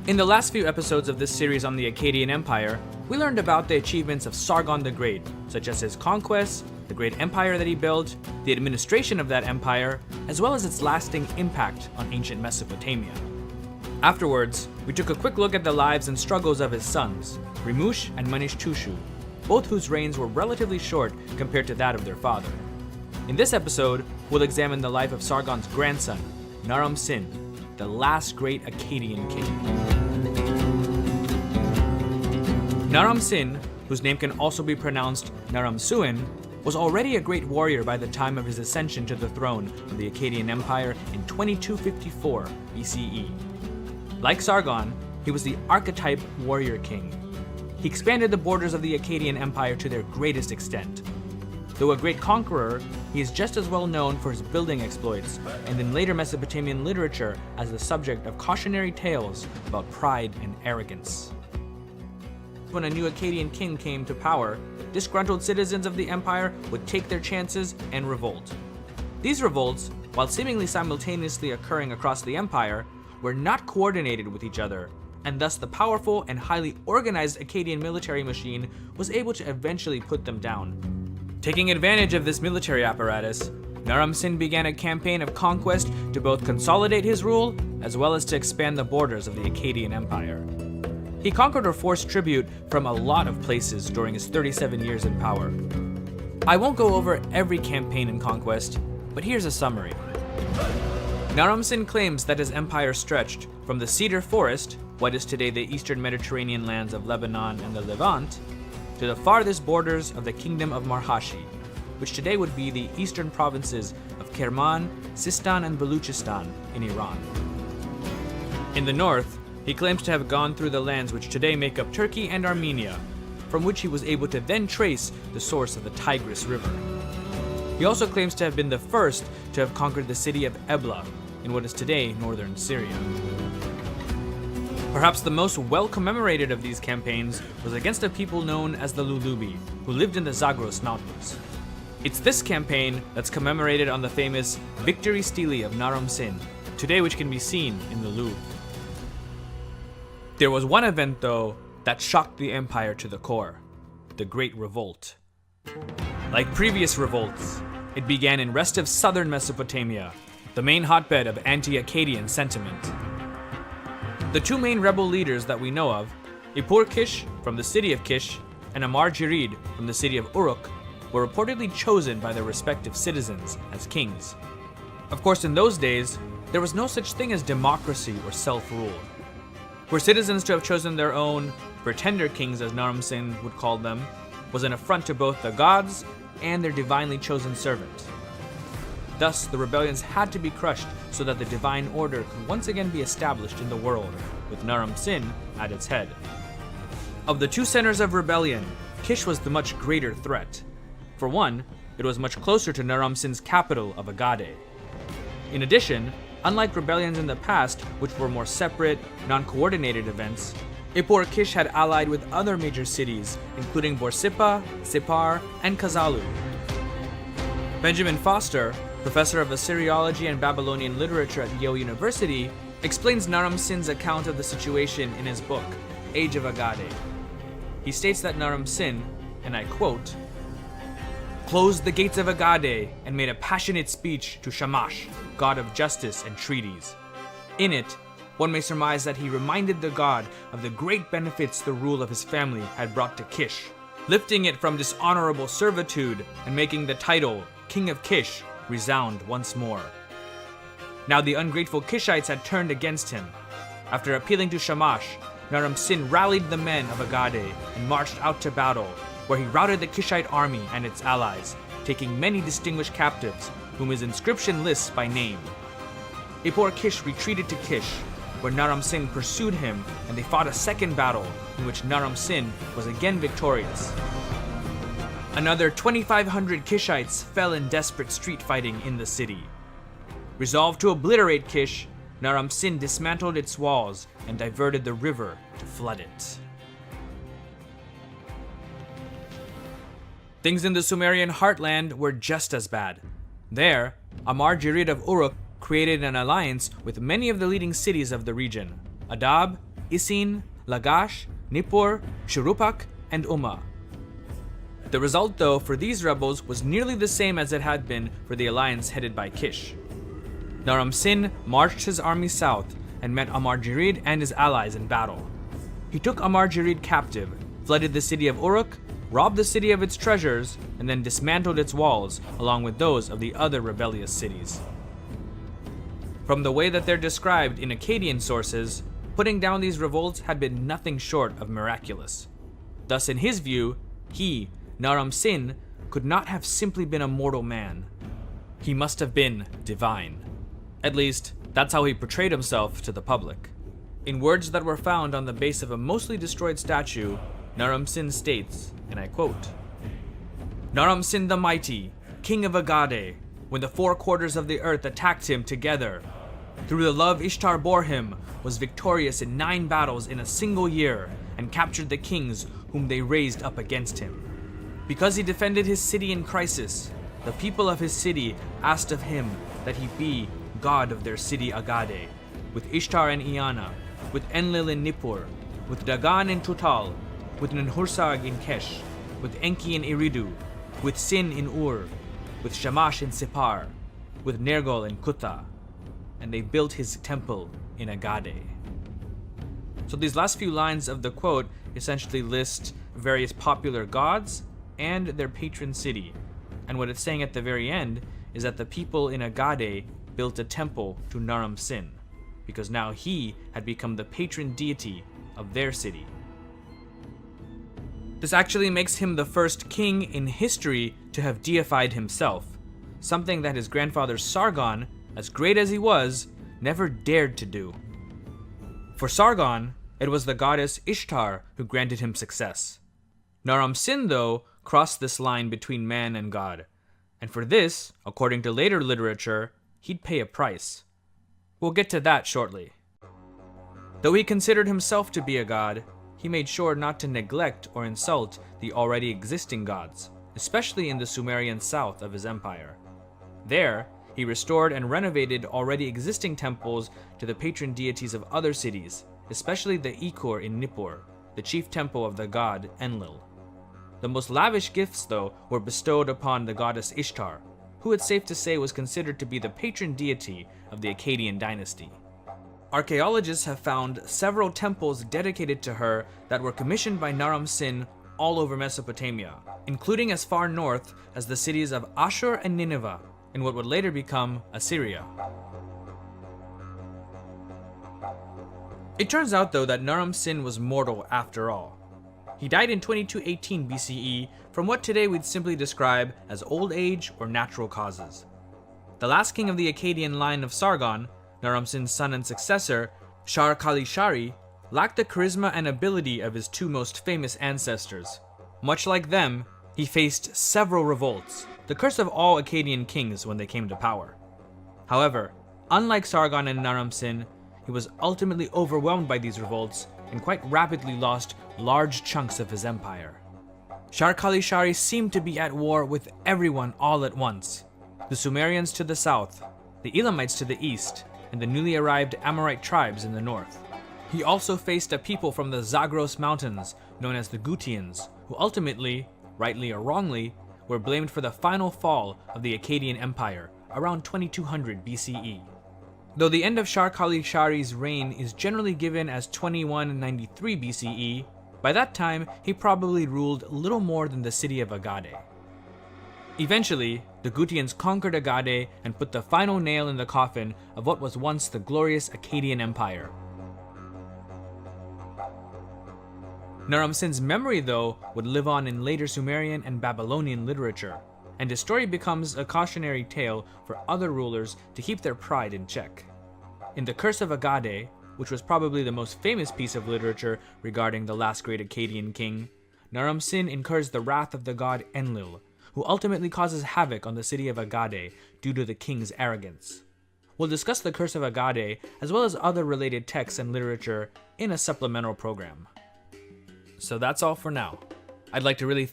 In the last few episodes of this series on the Akkadian Empire, we learned about the achievements of Sargon the Great, such as his conquests, the great empire that he built, the administration of that empire, as well as its lasting impact on ancient Mesopotamia. Afterwards, we took a quick look at the lives and struggles of his sons, Rimush and Manishtushu, both whose reigns were relatively short compared to that of their father. In this episode, we'll examine the life of Sargon's grandson, Naram Sin, the last great Akkadian king. Naram Sin, whose name can also be pronounced Naram Suin, was already a great warrior by the time of his ascension to the throne of the Akkadian Empire in 2254 BCE. Like Sargon, he was the archetype warrior king. He expanded the borders of the Akkadian Empire to their greatest extent. Though a great conqueror, he is just as well known for his building exploits, and in later Mesopotamian literature as the subject of cautionary tales about pride and arrogance. When a new Akkadian king came to power, disgruntled citizens of the empire would take their chances and revolt. These revolts, while seemingly simultaneously occurring across the empire, were not coordinated with each other, and thus the powerful and highly organized Akkadian military machine was able to eventually put them down. Taking advantage of this military apparatus, Naram Sin began a campaign of conquest to both consolidate his rule as well as to expand the borders of the Akkadian Empire. He conquered or forced tribute from a lot of places during his 37 years in power. I won't go over every campaign and conquest, but here's a summary. Naram Sin claims that his empire stretched from the cedar forest, what is today the eastern Mediterranean lands of Lebanon and the Levant, to the farthest borders of the kingdom of Marhashi, which today would be the eastern provinces of Kerman, Sistan, and Baluchistan in Iran. In the north, he claims to have gone through the lands which today make up Turkey and Armenia, from which he was able to then trace the source of the Tigris River. He also claims to have been the first to have conquered the city of Ebla, in what is today northern Syria. Perhaps the most well-commemorated of these campaigns was against a people known as the Lulubi, who lived in the Zagros Mountains. It's this campaign that's commemorated on the famous Victory Stele of Naram Sin, today which can be seen in the Louvre. There was one event, though, that shocked the empire to the core: the Great Revolt. Like previous revolts, it began in rest of southern Mesopotamia, the main hotbed of anti-Akkadian sentiment. The two main rebel leaders that we know of, Ipur Kish from the city of Kish and Amar Jirid from the city of Uruk, were reportedly chosen by their respective citizens as kings. Of course, in those days, there was no such thing as democracy or self-rule. For citizens to have chosen their own pretender kings, as Naram Sin would call them, was an affront to both the gods and their divinely chosen servant. Thus, the rebellions had to be crushed so that the divine order could once again be established in the world, with Naram Sin at its head. Of the two centers of rebellion, Kish was the much greater threat. For one, it was much closer to Naram Sin's capital of Agade. In addition, unlike rebellions in the past, which were more separate, non-coordinated events, Ipur Kish had allied with other major cities, including Borsippa, Sippar, and Kazalu. Benjamin Foster, professor of Assyriology and Babylonian literature at Yale University, explains Naram Sin's account of the situation in his book, Age of Agade. He states that Naram Sin, and I quote, closed the gates of Agade and made a passionate speech to Shamash, god of justice and treaties. In it, one may surmise that he reminded the god of the great benefits the rule of his family had brought to Kish, lifting it from dishonorable servitude and making the title, King of Kish, resound once more. Now the ungrateful Kishites had turned against him. After appealing to Shamash, Naram Sin rallied the men of Agade and marched out to battle, where he routed the Kishite army and its allies, taking many distinguished captives, whom his inscription lists by name. Ipur Kish retreated to Kish, where Naram Sin pursued him, and they fought a second battle, in which Naram Sin was again victorious. Another 2,500 Kishites fell in desperate street fighting in the city. Resolved to obliterate Kish, Naram Sin dismantled its walls and diverted the river to flood it. Things in the Sumerian heartland were just as bad. There, Amar Jirid of Uruk created an alliance with many of the leading cities of the region: Adab, Isin, Lagash, Nippur, Shuruppak, and Umma. The result, though, for these rebels was nearly the same as it had been for the alliance headed by Kish. Naram Sin marched his army south and met Amarjirid and his allies in battle. He took Amarjirid captive, flooded the city of Uruk, robbed the city of its treasures, and then dismantled its walls along with those of the other rebellious cities. From the way that they're described in Akkadian sources, putting down these revolts had been nothing short of miraculous. Thus, in his view, he, Naram Sin, could not have simply been a mortal man. He must have been divine. At least, that's how he portrayed himself to the public. In words that were found on the base of a mostly destroyed statue, Naram Sin states, and I quote, "Naram Sin the Mighty, king of Agade, when the four quarters of the earth attacked him together, through the love Ishtar bore him, was victorious in 9 battles in a single year, and captured the kings whom they raised up against him. Because he defended his city in crisis, the people of his city asked of him that he be god of their city Agade, with Ishtar in Iana, with Enlil in Nippur, with Dagan in Tutal, with Ninhursag in Kesh, with Enki in Eridu, with Sin in Ur, with Shamash in Sipar, with Nergal in Kutha, and they built his temple in Agade." So these last few lines of the quote essentially list various popular gods and their patron city. And what it's saying at the very end is that the people in Agade built a temple to Naram Sin, because now he had become the patron deity of their city. This actually makes him the first king in history to have deified himself, something that his grandfather Sargon, as great as he was, never dared to do. For Sargon, it was the goddess Ishtar who granted him success. Naram Sin, though, crossed this line between man and god, and for this, according to later literature, he'd pay a price. We'll get to that shortly. Though he considered himself to be a god, he made sure not to neglect or insult the already existing gods, especially in the Sumerian south of his empire. There, he restored and renovated already existing temples to the patron deities of other cities, especially the Ikur in Nippur, the chief temple of the god Enlil. The most lavish gifts, though, were bestowed upon the goddess Ishtar, who it's safe to say was considered to be the patron deity of the Akkadian dynasty. Archaeologists have found several temples dedicated to her that were commissioned by Naram Sin all over Mesopotamia, including as far north as the cities of Ashur and Nineveh, in what would later become Assyria. It turns out, though, that Naram Sin was mortal after all. He died in 2218 BCE from what today we'd simply describe as old age or natural causes. The last king of the Akkadian line of Sargon, Naram Sin's son and successor, Shar-Kali-Shari, lacked the charisma and ability of his two most famous ancestors. Much like them, he faced several revolts, the curse of all Akkadian kings when they came to power. However, unlike Sargon and Naram Sin, he was ultimately overwhelmed by these revolts and quite rapidly lost large chunks of his empire. Shar-Kali-Shari seemed to be at war with everyone all at once: the Sumerians to the south, the Elamites to the east, and the newly arrived Amorite tribes in the north. He also faced a people from the Zagros Mountains, known as the Gutians, who ultimately, rightly or wrongly, were blamed for the final fall of the Akkadian Empire around 2200 BCE. Though the end of Shar-Kali-Shari's reign is generally given as 2193 BCE, by that time he probably ruled little more than the city of Agade. Eventually, the Gutians conquered Agade and put the final nail in the coffin of what was once the glorious Akkadian Empire. Naram Sin's memory, though, would live on in later Sumerian and Babylonian literature, and his story becomes a cautionary tale for other rulers to keep their pride in check. In The Curse of Agade, which was probably the most famous piece of literature regarding the last great Akkadian king, Naram Sin incurs the wrath of the god Enlil, who ultimately causes havoc on the city of Agade due to the king's arrogance. We'll discuss The Curse of Agade as well as other related texts and literature in a supplemental program. So that's all for now. I'd like to really